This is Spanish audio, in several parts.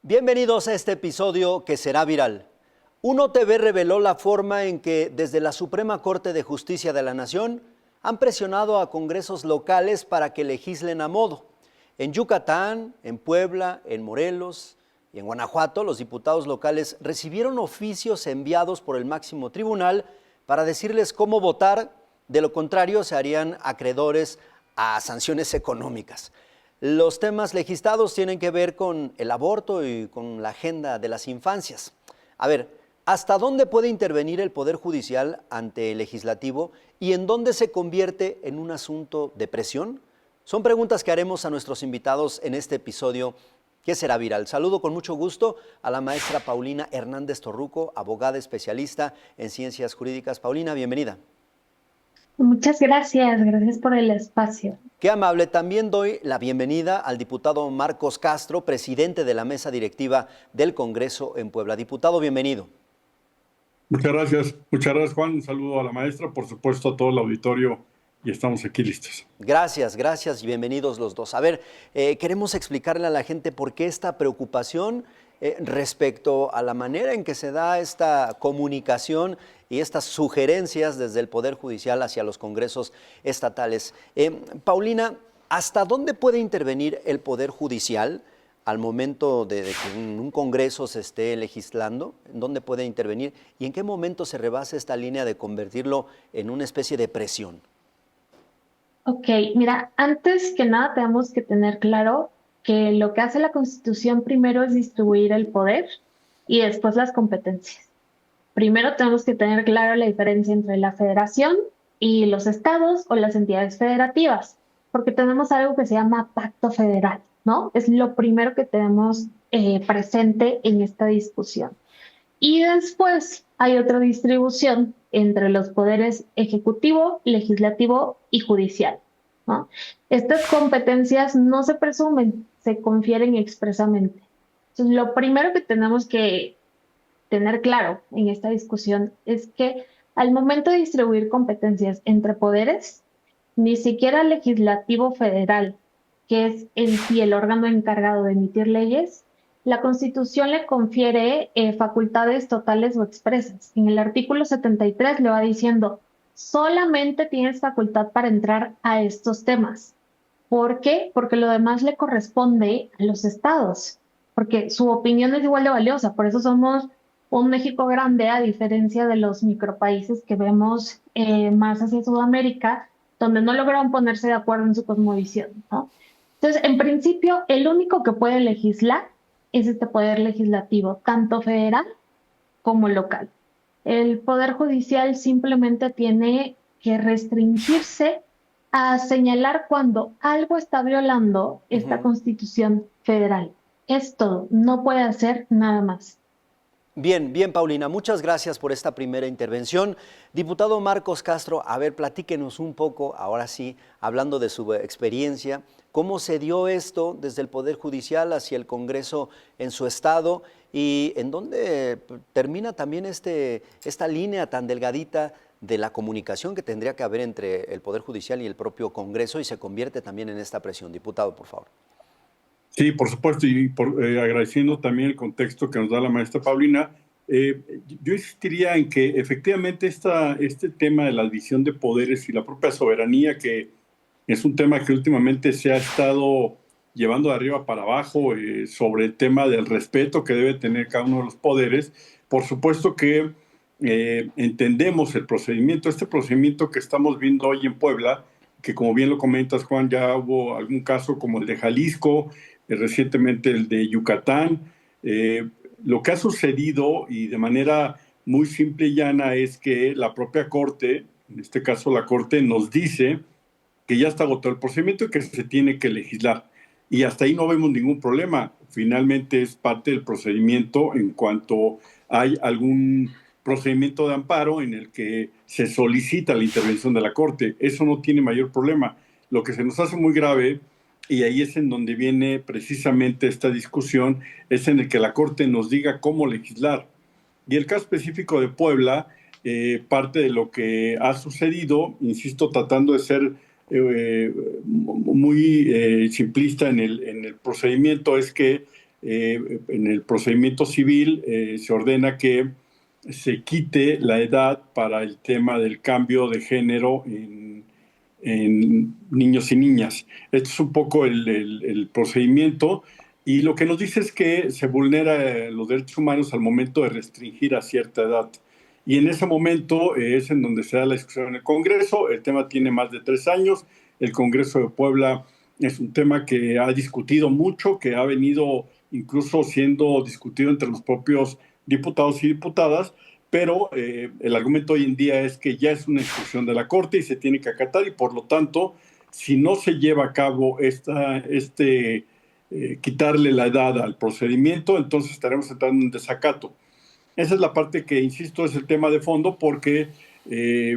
Bienvenidos a este episodio que será viral. Uno TV reveló la forma en que desde la Suprema Corte de Justicia de la Nación han presionado a congresos locales para que legislen a modo. En Yucatán, en Puebla, en Morelos y en Guanajuato, los diputados locales recibieron oficios enviados por el máximo tribunal para decirles cómo votar, de lo contrario se harían acreedores a sanciones económicas. Los temas legislados tienen que ver con el aborto y con la agenda de las infancias. A ver, ¿hasta dónde puede intervenir el Poder Judicial ante el Legislativo y en dónde se convierte en un asunto de presión? Son preguntas que haremos a nuestros invitados en este episodio que será viral. Saludo con mucho gusto a la maestra Paulina Hernández Torruco, abogada especialista en ciencias jurídicas. Paulina, bienvenida. Muchas gracias por el espacio. Qué amable. También doy la bienvenida al diputado Marcos Castro, presidente de la mesa directiva del Congreso en Puebla. Diputado, bienvenido. Muchas gracias Juan. Un saludo a la maestra, por supuesto a todo el auditorio y estamos aquí listos. Gracias y bienvenidos los dos. A ver, queremos explicarle a la gente por qué esta preocupación respecto a la manera en que se da esta comunicación y estas sugerencias desde el Poder Judicial hacia los congresos estatales. Paulina, ¿hasta dónde puede intervenir el Poder Judicial al momento de que en un congreso se esté legislando? ¿En dónde puede intervenir? ¿Y en qué momento se rebasa esta línea de convertirlo en una especie de presión? Ok, mira, antes que nada tenemos que tener claro que lo que hace la Constitución primero es distribuir el poder y después las competencias. Primero tenemos que tener claro la diferencia entre la federación y los estados o las entidades federativas, porque tenemos algo que se llama pacto federal, ¿no? Es lo primero que tenemos presente en esta discusión. Y después hay otra distribución entre los poderes ejecutivo, legislativo y judicial, ¿no? Estas competencias no se presumen, se confieren expresamente. Entonces, lo primero que tenemos que tener claro en esta discusión es que al momento de distribuir competencias entre poderes, ni siquiera el legislativo federal, que es en sí el órgano encargado de emitir leyes, la Constitución le confiere facultades totales o expresas. En el artículo 73 le va diciendo, solamente tienes facultad para entrar a estos temas. ¿Por qué? Porque lo demás le corresponde a los estados, porque su opinión es igual de valiosa. Por eso somos un México grande, a diferencia de los micropaíses que vemos más hacia Sudamérica, donde no lograron ponerse de acuerdo en su cosmovisión, ¿no? Entonces, en principio, el único que puede legislar es este poder legislativo, tanto federal como local. El poder judicial simplemente tiene que restringirse a señalar cuando algo está violando esta Constitución federal. Es todo, no puede hacer nada más. Bien, Paulina, muchas gracias por esta primera intervención. Diputado Marcos Castro, a ver, platíquenos un poco, ahora sí, hablando de su experiencia, cómo se dio esto desde el Poder Judicial hacia el Congreso en su estado y en dónde termina también esta línea tan delgadita de la comunicación que tendría que haber entre el Poder Judicial y el propio Congreso y se convierte también en esta presión. Diputado, por favor. Sí, por supuesto, y agradeciendo también el contexto que nos da la maestra Paulina, yo insistiría en que efectivamente este tema de la división de poderes y la propia soberanía, que es un tema que últimamente se ha estado llevando de arriba para abajo sobre el tema del respeto que debe tener cada uno de los poderes, por supuesto que entendemos el procedimiento, este procedimiento que estamos viendo hoy en Puebla, que como bien lo comentas, Juan, ya hubo algún caso como el de Jalisco, recientemente el de Yucatán. Lo que ha sucedido, y de manera muy simple y llana, es que la propia Corte, en este caso la Corte, nos dice que ya está agotado el procedimiento y que se tiene que legislar. Y hasta ahí no vemos ningún problema. Finalmente es parte del procedimiento en cuanto hay algún procedimiento de amparo en el que se solicita la intervención de la Corte. Eso no tiene mayor problema. Lo que se nos hace muy grave, y ahí es en donde viene precisamente esta discusión, es en el que la Corte nos diga cómo legislar. Y el caso específico de Puebla, parte de lo que ha sucedido, insisto, tratando de ser muy simplista en el procedimiento, es que en el procedimiento civil se ordena que se quite la edad para el tema del cambio de género en niños y niñas. Este es un poco el procedimiento, y lo que nos dice es que se vulnera los derechos humanos al momento de restringir a cierta edad. Y en ese momento es en donde se da la discusión en el Congreso. El tema tiene más de 3 años. El Congreso de Puebla es un tema que ha discutido mucho, que ha venido incluso siendo discutido entre los propios diputados y diputadas, pero el argumento hoy en día es que ya es una instrucción de la Corte y se tiene que acatar, y por lo tanto, si no se lleva a cabo quitarle la edad al procedimiento, entonces estaremos entrando en desacato. Esa es la parte que, insisto, es el tema de fondo, porque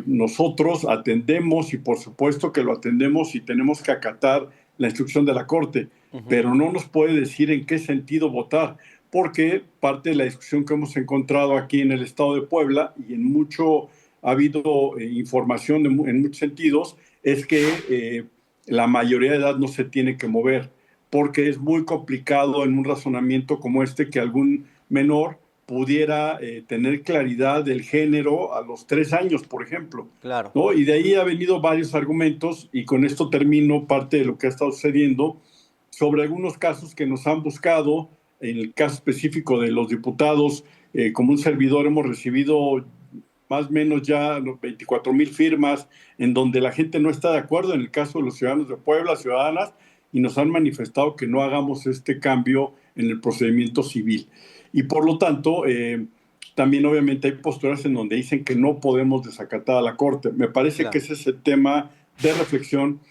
nosotros atendemos, y por supuesto que lo atendemos y tenemos que acatar la instrucción de la Corte, pero no nos puede decir en qué sentido votar, porque parte de la discusión que hemos encontrado aquí en el estado de Puebla, y ha habido información en muchos sentidos, es que la mayoría de edad no se tiene que mover, porque es muy complicado en un razonamiento como este que algún menor pudiera tener claridad del género a los 3 años, por ejemplo. Claro. ¿No? Y de ahí ha venido varios argumentos, y con esto termino parte de lo que ha estado sucediendo, sobre algunos casos que nos han buscado. En el caso específico de los diputados, como un servidor, hemos recibido más o menos ya 24,000 firmas en donde la gente no está de acuerdo, en el caso de los ciudadanos de Puebla, ciudadanas, y nos han manifestado que no hagamos este cambio en el procedimiento civil. Y por lo tanto, también obviamente hay posturas en donde dicen que no podemos desacatar a la Corte. Me parece que ese es el tema de reflexión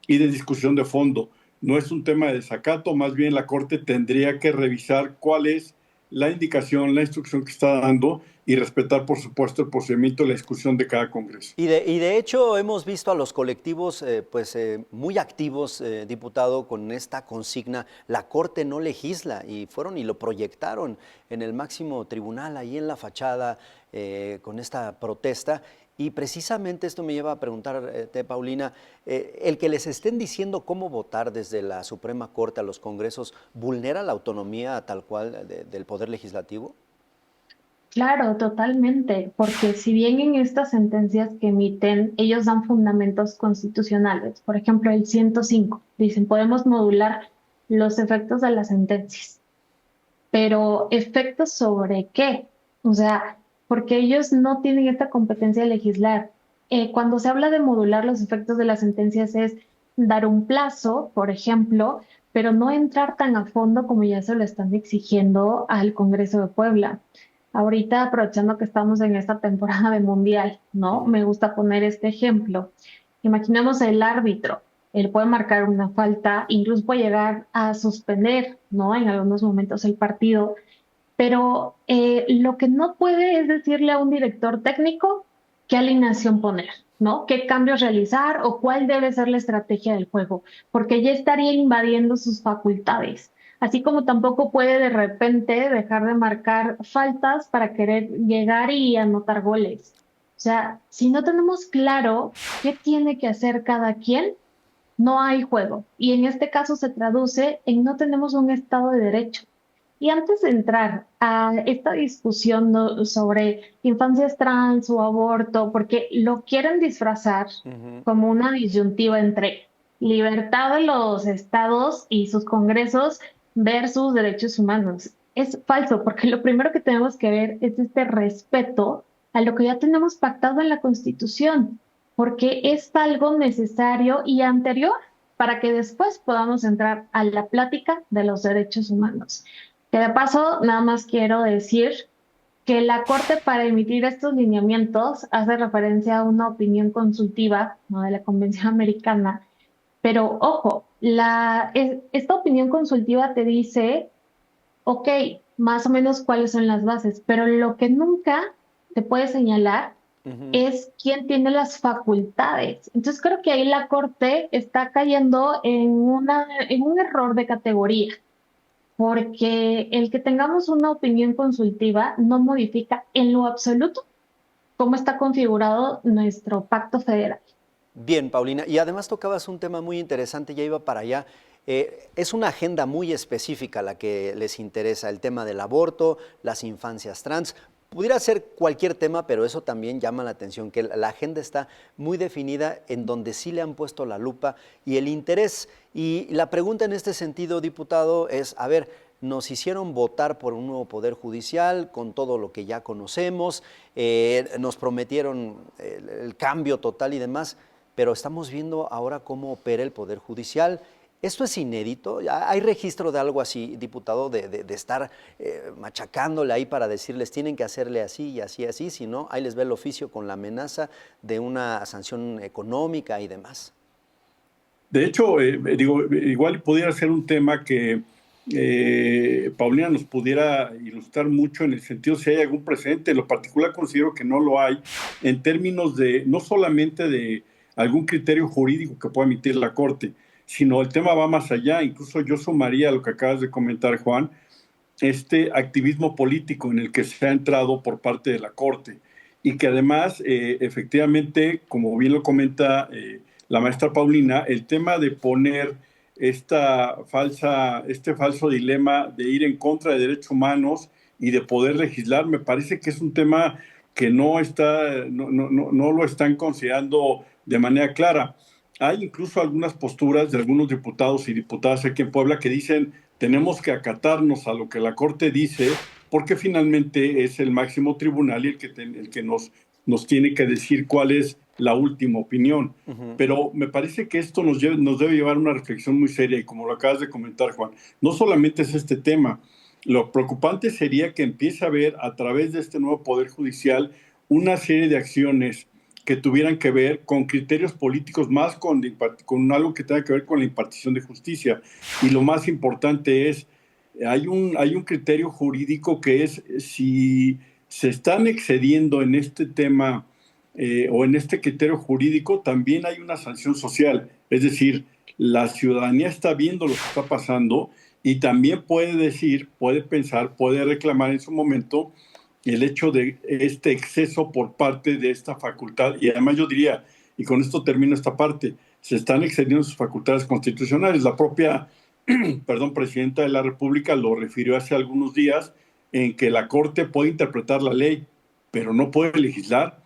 y de discusión de fondo. No es un tema de desacato, más bien la Corte tendría que revisar cuál es la indicación, la instrucción que está dando, y respetar, por supuesto, el procedimiento y la discusión de cada Congreso. Y de hecho hemos visto a los colectivos muy activos, diputado, con esta consigna: la Corte no legisla, y fueron y lo proyectaron en el máximo tribunal, ahí en la fachada, con esta protesta. Y precisamente esto me lleva a preguntarte, Paulina, el que les estén diciendo cómo votar desde la Suprema Corte a los congresos, ¿vulnera la autonomía tal cual del Poder Legislativo? Claro, totalmente, porque si bien en estas sentencias que emiten, ellos dan fundamentos constitucionales, por ejemplo, el 105, dicen, podemos modular los efectos de las sentencias, pero ¿efectos sobre qué? O sea, porque ellos no tienen esta competencia de legislar. Cuando se habla de modular los efectos de las sentencias es dar un plazo, por ejemplo, pero no entrar tan a fondo como ya se lo están exigiendo al Congreso de Puebla. Ahorita, aprovechando que estamos en esta temporada de mundial, ¿no? Me gusta poner este ejemplo. Imaginemos el árbitro. Él puede marcar una falta, incluso puede llegar a suspender, ¿no? En algunos momentos el partido, pero lo que no puede es decirle a un director técnico qué alineación poner, ¿no? Qué cambios realizar o cuál debe ser la estrategia del juego, porque ya estaría invadiendo sus facultades. Así como tampoco puede de repente dejar de marcar faltas para querer llegar y anotar goles. O sea, si no tenemos claro qué tiene que hacer cada quien, no hay juego. Y en este caso se traduce en no tenemos un Estado de Derecho. Y antes de entrar a esta discusión, ¿no?, sobre infancias trans o aborto, porque lo quieren disfrazar como una disyuntiva entre libertad de los estados y sus congresos versus derechos humanos. Es falso, porque lo primero que tenemos que ver es este respeto a lo que ya tenemos pactado en la Constitución, porque es algo necesario y anterior para que después podamos entrar a la plática de los derechos humanos. Que de paso, nada más quiero decir que la Corte, para emitir estos lineamientos, hace referencia a una opinión consultiva, ¿no?, de la Convención Americana, pero ojo, esta opinión consultiva te dice, ok, más o menos cuáles son las bases, pero lo que nunca te puede señalar es quién tiene las facultades. Entonces creo que ahí la Corte está cayendo en un error de categoría, porque el que tengamos una opinión consultiva no modifica en lo absoluto cómo está configurado nuestro pacto federal. Bien, Paulina, y además tocabas un tema muy interesante, ya iba para allá. Es una agenda muy específica la que les interesa, el tema del aborto, las infancias trans. Pudiera ser cualquier tema, pero eso también llama la atención, que la agenda está muy definida en donde sí le han puesto la lupa y el interés. Y la pregunta en este sentido, diputado, es, a ver, nos hicieron votar por un nuevo poder judicial con todo lo que ya conocemos, nos prometieron el cambio total y demás, pero estamos viendo ahora cómo opera el poder judicial. ¿Esto es inédito? ¿Hay registro de algo así, diputado, de estar machacándole ahí para decirles tienen que hacerle así y así, así? Si no, ahí les ve el oficio con la amenaza de una sanción económica y demás. De hecho, igual pudiera ser un tema que Paulina nos pudiera ilustrar mucho en el sentido si hay algún precedente. En lo particular considero que no lo hay en términos de, no solamente de algún criterio jurídico que pueda emitir la Corte, sino el tema va más allá. Incluso yo sumaría a lo que acabas de comentar, Juan, este activismo político en el que se ha entrado por parte de la Corte y que además, efectivamente, como bien lo comenta la maestra Paulina, el tema de poner este falso dilema de ir en contra de derechos humanos y de poder legislar, me parece que es un tema que no lo están considerando de manera clara. Hay incluso algunas posturas de algunos diputados y diputadas aquí en Puebla que dicen tenemos que acatarnos a lo que la Corte dice porque finalmente es el máximo tribunal y el que nos tiene que decir cuál es la última opinión. Pero me parece que esto nos debe llevar a una reflexión muy seria y como lo acabas de comentar, Juan, no solamente es este tema, lo preocupante sería que empiece a haber a través de este nuevo Poder Judicial una serie de acciones que tuvieran que ver con criterios políticos más con algo que tenga que ver con la impartición de justicia. Y lo más importante es, hay un criterio jurídico que es si se están excediendo en este tema o en este criterio jurídico, también hay una sanción social. Es decir, la ciudadanía está viendo lo que está pasando y también puede decir, puede pensar, puede reclamar en su momento el hecho de este exceso por parte de esta facultad. Y además yo diría, y con esto termino esta parte, se están excediendo sus facultades constitucionales. La propia presidenta de la República lo refirió hace algunos días en que la Corte puede interpretar la ley, pero no puede legislar.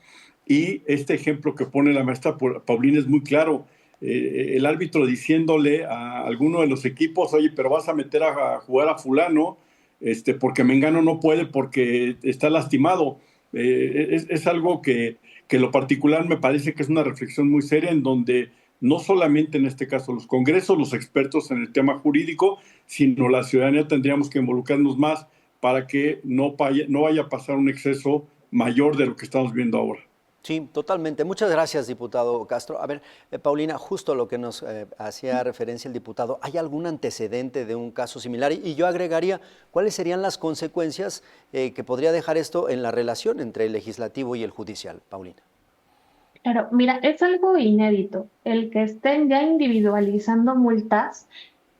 Y este ejemplo que pone la maestra Paulina es muy claro. El árbitro diciéndole a alguno de los equipos, oye, pero vas a meter a jugar a fulano, porque Mengano no puede porque está lastimado. Es algo que lo particular me parece que es una reflexión muy seria en donde no solamente en este caso los congresos, los expertos en el tema jurídico, sino la ciudadanía tendríamos que involucrarnos más para que no vaya a pasar un exceso mayor de lo que estamos viendo ahora. Sí, totalmente. Muchas gracias, diputado Castro. A ver, Paulina, justo lo que nos hacía referencia el diputado, ¿hay algún antecedente de un caso similar? Y yo agregaría, ¿cuáles serían las consecuencias que podría dejar esto en la relación entre el legislativo y el judicial, Paulina? Claro, mira, es algo inédito el que estén ya individualizando multas,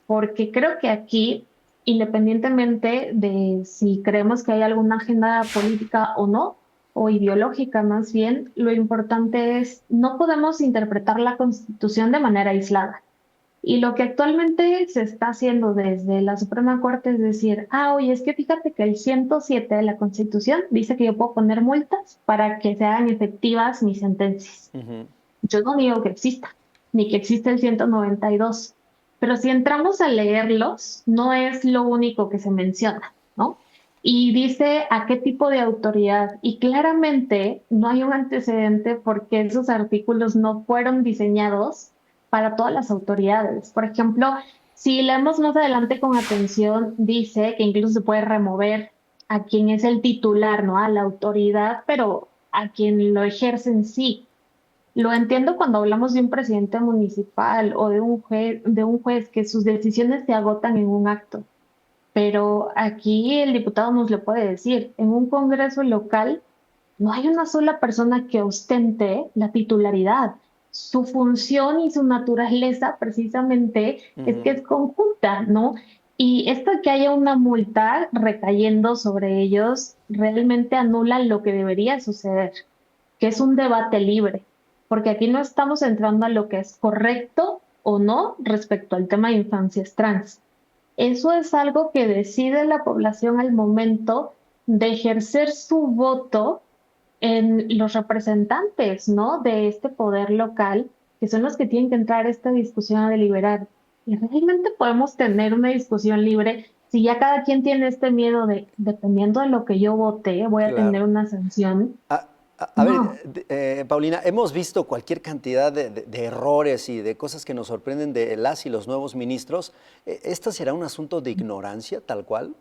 porque creo que aquí, independientemente de si creemos que hay alguna agenda política o no, o ideológica más bien, lo importante es no podemos interpretar la Constitución de manera aislada. Y lo que actualmente se está haciendo desde la Suprema Corte es decir, oye, es que fíjate que el 107 de la Constitución dice que yo puedo poner multas para que se hagan efectivas mis sentencias. Yo no digo que exista, ni que exista el 192, pero si entramos a leerlos, no es lo único que se menciona, ¿no? Y dice a qué tipo de autoridad, y claramente no hay un antecedente porque esos artículos no fueron diseñados para todas las autoridades. Por ejemplo, si leemos más adelante con atención, dice que incluso se puede remover a quien es el titular, ¿no? A la autoridad, pero a quien lo ejerce en sí. Lo entiendo cuando hablamos de un presidente municipal o de un juez que sus decisiones se agotan en un acto. Pero aquí el diputado nos lo puede decir, en un congreso local no hay una sola persona que ostente la titularidad. Su función y su naturaleza precisamente es que es conjunta, ¿no? Y esto de que haya una multa recayendo sobre ellos realmente anula lo que debería suceder, que es un debate libre, porque aquí no estamos entrando a lo que es correcto o no respecto al tema de infancias trans. Eso es algo que decide la población al momento de ejercer su voto en los representantes, ¿no? De este poder local, que son los que tienen que entrar a esta discusión a deliberar. Y realmente podemos tener una discusión libre si ya cada quien tiene este miedo de, dependiendo de lo que yo voté, voy a tener Claro. una sanción. A ver, No. Paulina, hemos visto cualquier cantidad de errores y de cosas que nos sorprenden de las y los nuevos ministros. ¿Esto será un asunto de ignorancia, tal cual?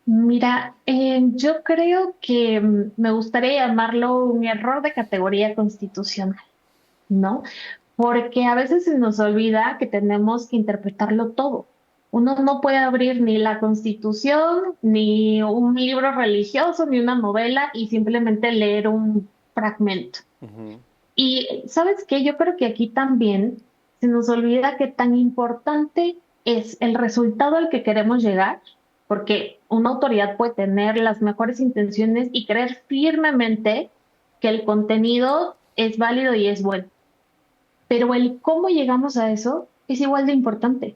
Mira, yo creo que me gustaría llamarlo un error de categoría constitucional, ¿no? Porque a veces se nos olvida que tenemos que interpretarlo todo. Uno no puede abrir ni la Constitución, ni un libro religioso, ni una novela y simplemente leer un fragmento. Ujú. Y ¿sabes qué? Yo creo que aquí también se nos olvida que tan importante es el resultado al que queremos llegar, porque una autoridad puede tener las mejores intenciones y creer firmemente que el contenido es válido y es bueno. Pero el cómo llegamos a eso es igual de importante,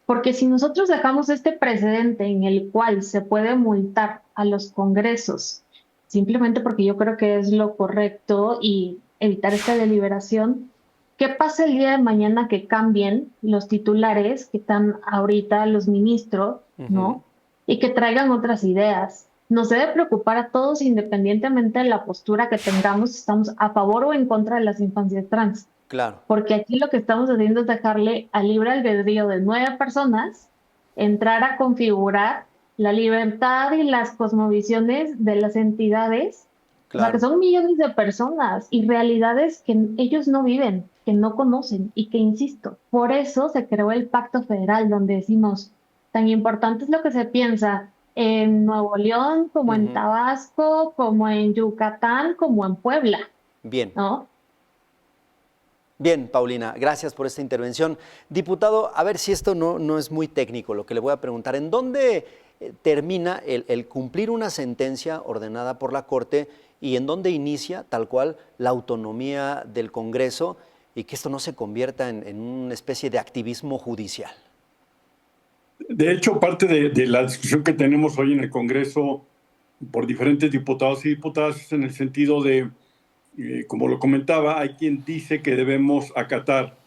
porque si nosotros dejamos este precedente en el cual se puede multar a los congresos, simplemente porque yo creo que es lo correcto y evitar esta deliberación, ¿qué pasa el día de mañana que cambien los titulares que están ahorita los ministros, Ujú. ¿no? Y que traigan otras ideas. Nos debe preocupar a todos independientemente de la postura que tengamos, si estamos a favor o en contra de las infancias trans. Claro. Porque aquí lo que estamos haciendo es dejarle al libre albedrío de 9 personas entrar a configurar la libertad y las cosmovisiones de las entidades, o sea, que Claro. son millones de personas y realidades que ellos no viven, que no conocen y que, insisto, por eso se creó el Pacto Federal, donde decimos, tan importante es lo que se piensa en Nuevo León, como en Ujú. Tabasco, como en Yucatán, como en Puebla, Bien. ¿no? Bien, Paulina, gracias por esta intervención. Diputado, a ver si esto no es muy técnico lo que le voy a preguntar. ¿En dónde termina el cumplir una sentencia ordenada por la Corte y en dónde inicia, tal cual, la autonomía del Congreso y que esto no se convierta en una especie de activismo judicial? De hecho, parte de la discusión que tenemos hoy en el Congreso por diferentes diputados y diputadas es en el sentido de, como lo comentaba, hay quien dice que debemos acatar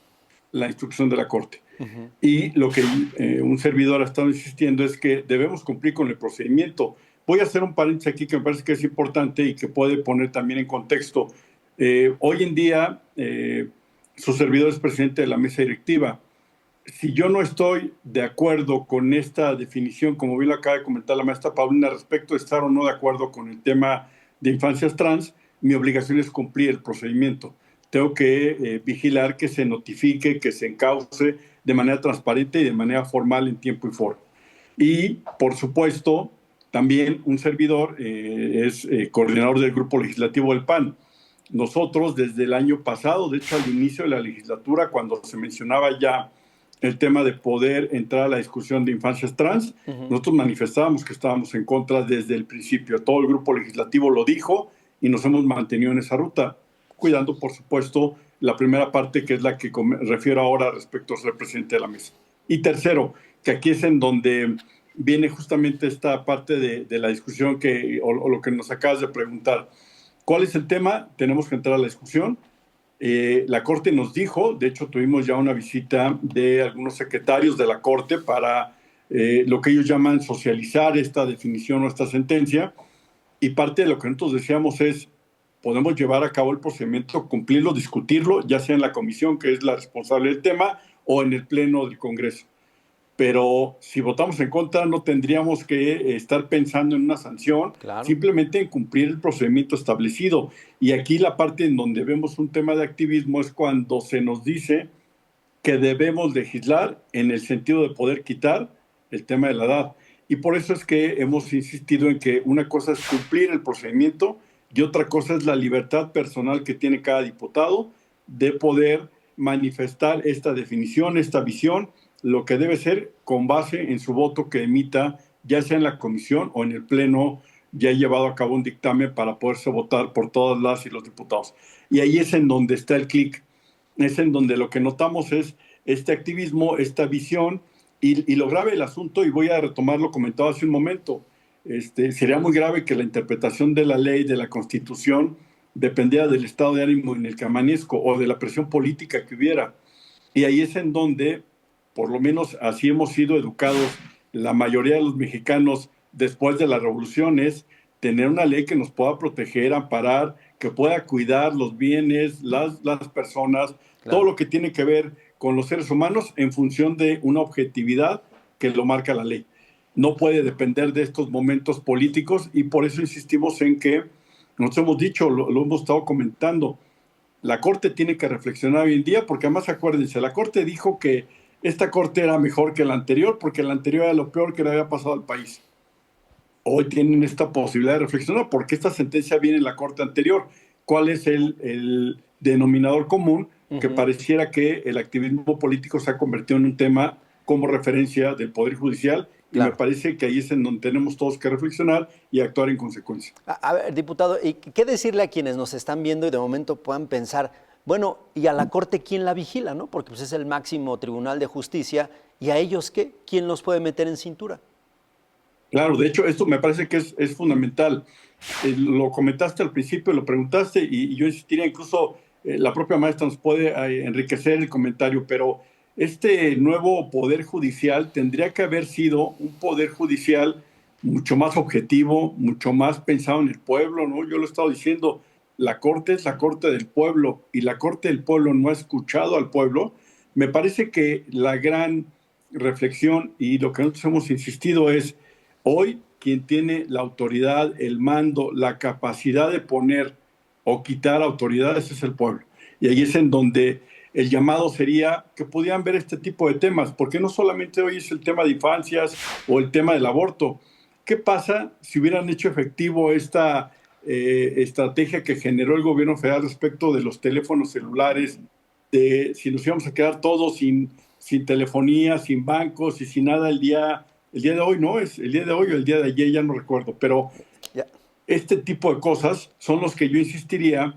la instrucción de la Corte. Ujú. Y lo que un servidor ha estado insistiendo es que debemos cumplir con el procedimiento. Voy a hacer un paréntesis aquí que me parece que es importante y que puede poner también en contexto. Hoy en día, su servidor es presidente de la mesa directiva. Si yo no estoy de acuerdo con esta definición, como bien lo acaba de comentar la maestra Paulina, respecto de estar o no de acuerdo con el tema de infancias trans, mi obligación es cumplir el procedimiento. Tengo que vigilar que se notifique, que se encauce de manera transparente y de manera formal en tiempo y forma. Y, por supuesto, también un servidor es coordinador del grupo legislativo del PAN. Nosotros, desde el año pasado, de hecho, al inicio de la legislatura, cuando se mencionaba ya el tema de poder entrar a la discusión de infancias trans, Ujú. nosotros manifestábamos que estábamos en contra desde el principio. Todo el grupo legislativo lo dijo y nos hemos mantenido en esa ruta, cuidando, por supuesto, la primera parte, que es la que refiero ahora respecto a ser presidente de la mesa. Y tercero, que aquí es en donde viene justamente esta parte de la discusión o lo que nos acabas de preguntar. ¿Cuál es el tema? Tenemos que entrar a la discusión. La Corte nos dijo, de hecho tuvimos ya una visita de algunos secretarios de la Corte para lo que ellos llaman socializar esta definición o esta sentencia, y parte de lo que nosotros decíamos es, podemos llevar a cabo el procedimiento, cumplirlo, discutirlo, ya sea en la comisión, que es la responsable del tema, o en el pleno del Congreso. Pero si votamos en contra, no tendríamos que estar pensando en una sanción, Claro. simplemente en cumplir el procedimiento establecido. Y aquí la parte en donde vemos un tema de activismo es cuando se nos dice que debemos legislar en el sentido de poder quitar el tema de la edad. Y por eso es que hemos insistido en que una cosa es cumplir el procedimiento y otra cosa es la libertad personal que tiene cada diputado de poder manifestar esta definición, esta visión, lo que debe ser con base en su voto que emita, ya sea en la comisión o en el pleno, ya llevado a cabo un dictamen para poderse votar por todas las y los diputados. Y ahí es en donde está el clic. es en donde lo que notamos es este activismo, esta visión, y lo grave del asunto, y voy a retomar lo comentado hace un momento, sería muy grave que la interpretación de la ley, de la Constitución, dependiera del estado de ánimo en el que amanezco o de la presión política que hubiera. Y ahí es en donde, por lo menos así hemos sido educados la mayoría de los mexicanos después de las revoluciones, tener una ley que nos pueda proteger, amparar, que pueda cuidar los bienes, las personas, todo Claro. lo que tiene que ver con los seres humanos en función de una objetividad que lo marca la ley. No puede depender de estos momentos políticos y por eso insistimos en que, nos hemos dicho, lo hemos estado comentando, la Corte tiene que reflexionar hoy en día, porque además acuérdense, la Corte dijo que esta Corte era mejor que la anterior, porque la anterior era lo peor que le había pasado al país. Hoy tienen esta posibilidad de reflexionar, porque esta sentencia viene en la Corte anterior. ¿Cuál es el denominador común? Que pareciera que el activismo político se ha convertido en un tema como referencia del Poder Judicial, y me Claro. parece que ahí es en donde tenemos todos que reflexionar y actuar en consecuencia. A ver, diputado, ¿y qué decirle a quienes nos están viendo y de momento puedan pensar, bueno, ¿y a la Corte quién la vigila, no? Porque pues, es el máximo tribunal de justicia, ¿y a ellos qué? ¿Quién los puede meter en cintura? Claro, de hecho, esto me parece que es fundamental. Lo comentaste al principio, lo preguntaste, y yo insistiría, incluso la propia maestra nos puede enriquecer el comentario, pero este nuevo poder judicial tendría que haber sido un poder judicial mucho más objetivo, mucho más pensado en el pueblo, ¿no? Yo lo he estado diciendo, la Corte es la Corte del pueblo, y la Corte del pueblo no ha escuchado al pueblo. Me parece que la gran reflexión y lo que nosotros hemos insistido es, hoy quien tiene la autoridad, el mando, la capacidad de poner o quitar autoridades es el pueblo. Y ahí es en donde el llamado sería que pudieran ver este tipo de temas, porque no solamente hoy es el tema de infancias o el tema del aborto. ¿Qué pasa si hubieran hecho efectivo esta estrategia que generó el gobierno federal respecto de los teléfonos celulares, de si nos íbamos a quedar todos sin telefonía, sin bancos y sin nada el día de hoy? No, es el día de hoy o el día de ayer, ya no recuerdo, pero Ya. este tipo de cosas son los que yo insistiría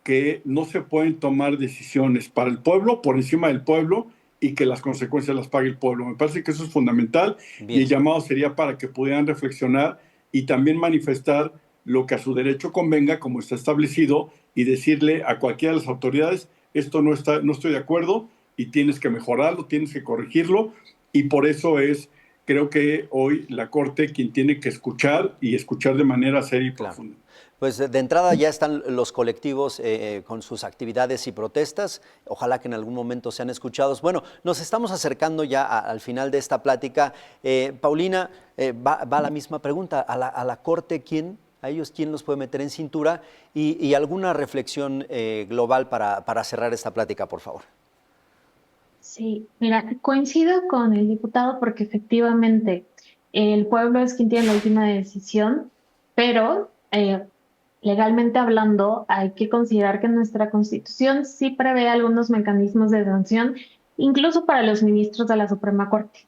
que no se pueden tomar decisiones para el pueblo, por encima del pueblo, y que las consecuencias las pague el pueblo. Me parece que eso es fundamental, y el Bien. llamado sería para que pudieran reflexionar y también manifestar lo que a su derecho convenga, como está establecido, y decirle a cualquiera de las autoridades, esto no estoy de acuerdo y tienes que mejorarlo, tienes que corregirlo, y por eso creo que hoy la Corte quien tiene que escuchar y escuchar de manera seria y Claro. profunda. Pues de entrada ya están los colectivos con sus actividades y protestas. Ojalá que en algún momento sean escuchados. Bueno, nos estamos acercando ya al final de esta plática. Paulina, va la misma pregunta. ¿A la Corte quién? ¿A ellos quién los puede meter en cintura? Y alguna reflexión global para cerrar esta plática, por favor. Sí, mira, coincido con el diputado porque efectivamente el pueblo es quien tiene la última decisión, pero legalmente hablando hay que considerar que nuestra Constitución sí prevé algunos mecanismos de sanción, incluso para los ministros de la Suprema Corte.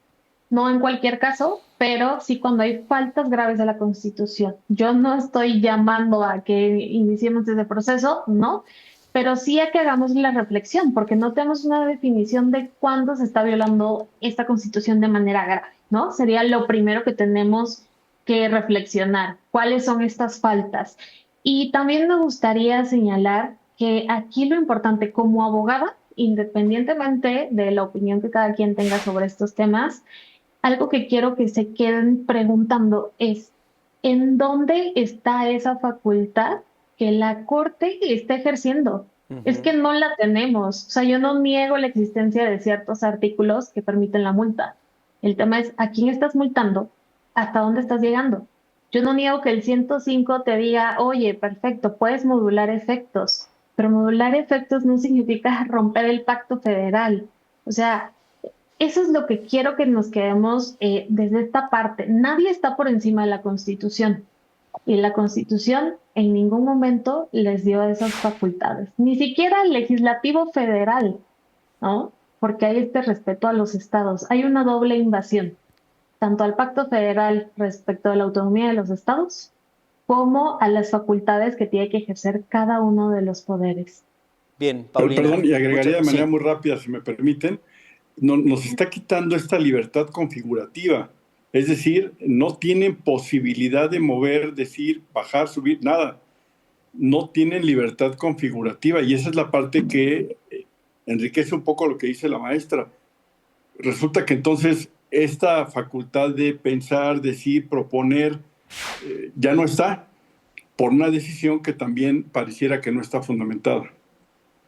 No en cualquier caso, pero sí cuando hay faltas graves de la Constitución. Yo no estoy llamando a que iniciemos ese proceso, no, pero sí a que hagamos la reflexión, porque no tenemos una definición de cuándo se está violando esta Constitución de manera grave, ¿no? Sería lo primero que tenemos que reflexionar, cuáles son estas faltas. Y también me gustaría señalar que aquí lo importante como abogada, independientemente de la opinión que cada quien tenga sobre estos temas, algo que quiero que se queden preguntando es, ¿en dónde está esa facultad que la Corte está ejerciendo? Es que no la tenemos. O sea, yo no niego la existencia de ciertos artículos que permiten la multa. El tema es, ¿a quién estás multando? ¿Hasta dónde estás llegando? Yo no niego que el 105 te diga, oye, perfecto, puedes modular efectos, pero modular efectos no significa romper el pacto federal. O sea, eso es lo que quiero que nos quedemos desde esta parte. Nadie está por encima de la Constitución y la Constitución en ningún momento les dio esas facultades, ni siquiera el legislativo federal, ¿no? Porque hay este respeto a los estados. Hay una doble invasión, tanto al pacto federal respecto a la autonomía de los estados, como a las facultades que tiene que ejercer cada uno de los poderes. Bien, Paulina. Perdón, y agregaría de manera sí. muy rápida, si me permiten, nos está quitando esta libertad configurativa. Es decir, no tienen posibilidad de mover, decir, bajar, subir, nada. No tienen libertad configurativa y esa es la parte que enriquece un poco lo que dice la maestra. Resulta que entonces esta facultad de pensar, decir, proponer, ya no está por una decisión que también pareciera que no está fundamentada.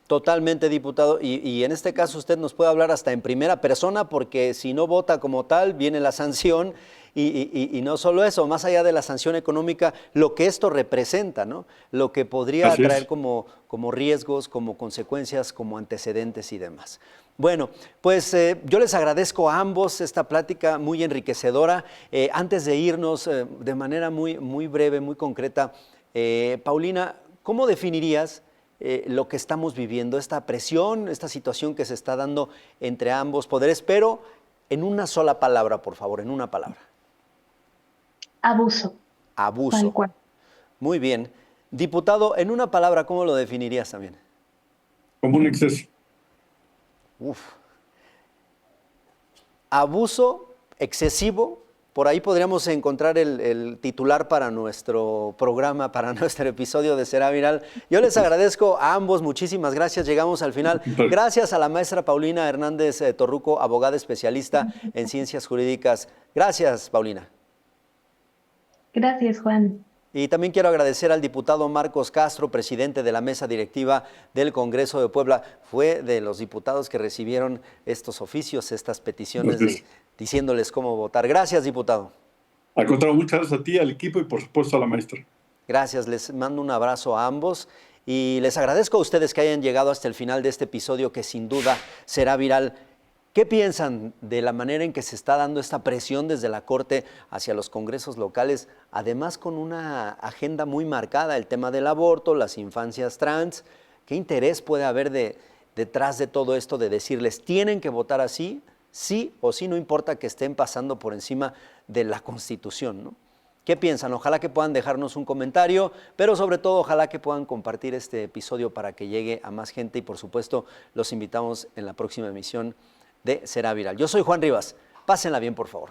Totalmente, diputado. Y en este caso usted nos puede hablar hasta en primera persona, porque si no vota como tal, viene la sanción. Y no solo eso, más allá de la sanción económica, lo que esto representa, ¿no? Lo que podría traer como riesgos, como consecuencias, como antecedentes y demás. Bueno, pues yo les agradezco a ambos esta plática muy enriquecedora. Antes de irnos, de manera muy breve, muy concreta, Paulina, ¿cómo definirías lo que estamos viviendo, esta presión, esta situación que se está dando entre ambos poderes, pero en una sola palabra, por favor, en una palabra? Abuso. Abuso. Tal cual. Muy bien. Diputado, en una palabra, ¿cómo lo definirías también? Como un exceso. Uf. Abuso excesivo. Por ahí podríamos encontrar el titular para nuestro programa, para nuestro episodio de Será Viral. Yo les agradezco a ambos, muchísimas gracias. Llegamos al final. Gracias a la maestra Paulina Hernández Torruco, abogada especialista en ciencias jurídicas. Gracias, Paulina. Gracias, Juan. Y también quiero agradecer al diputado Marcos Castro, presidente de la mesa directiva del Congreso de Puebla. Fue de los diputados que recibieron estos oficios, estas peticiones diciéndoles cómo votar. Gracias, diputado. Al contrario, muchas gracias a ti, al equipo y por supuesto a la maestra. Gracias, les mando un abrazo a ambos y les agradezco a ustedes que hayan llegado hasta el final de este episodio que sin duda será viral. ¿Qué piensan de la manera en que se está dando esta presión desde la Corte hacia los congresos locales? Además, con una agenda muy marcada, el tema del aborto, las infancias trans. ¿Qué interés puede haber detrás de todo esto de decirles tienen que votar así, sí o sí, no importa que estén pasando por encima de la Constitución, ¿no? ¿Qué piensan? Ojalá que puedan dejarnos un comentario, pero sobre todo ojalá que puedan compartir este episodio para que llegue a más gente y por supuesto los invitamos en la próxima emisión de Será Viral. Yo soy Juan Rivas. Pásenla bien, por favor.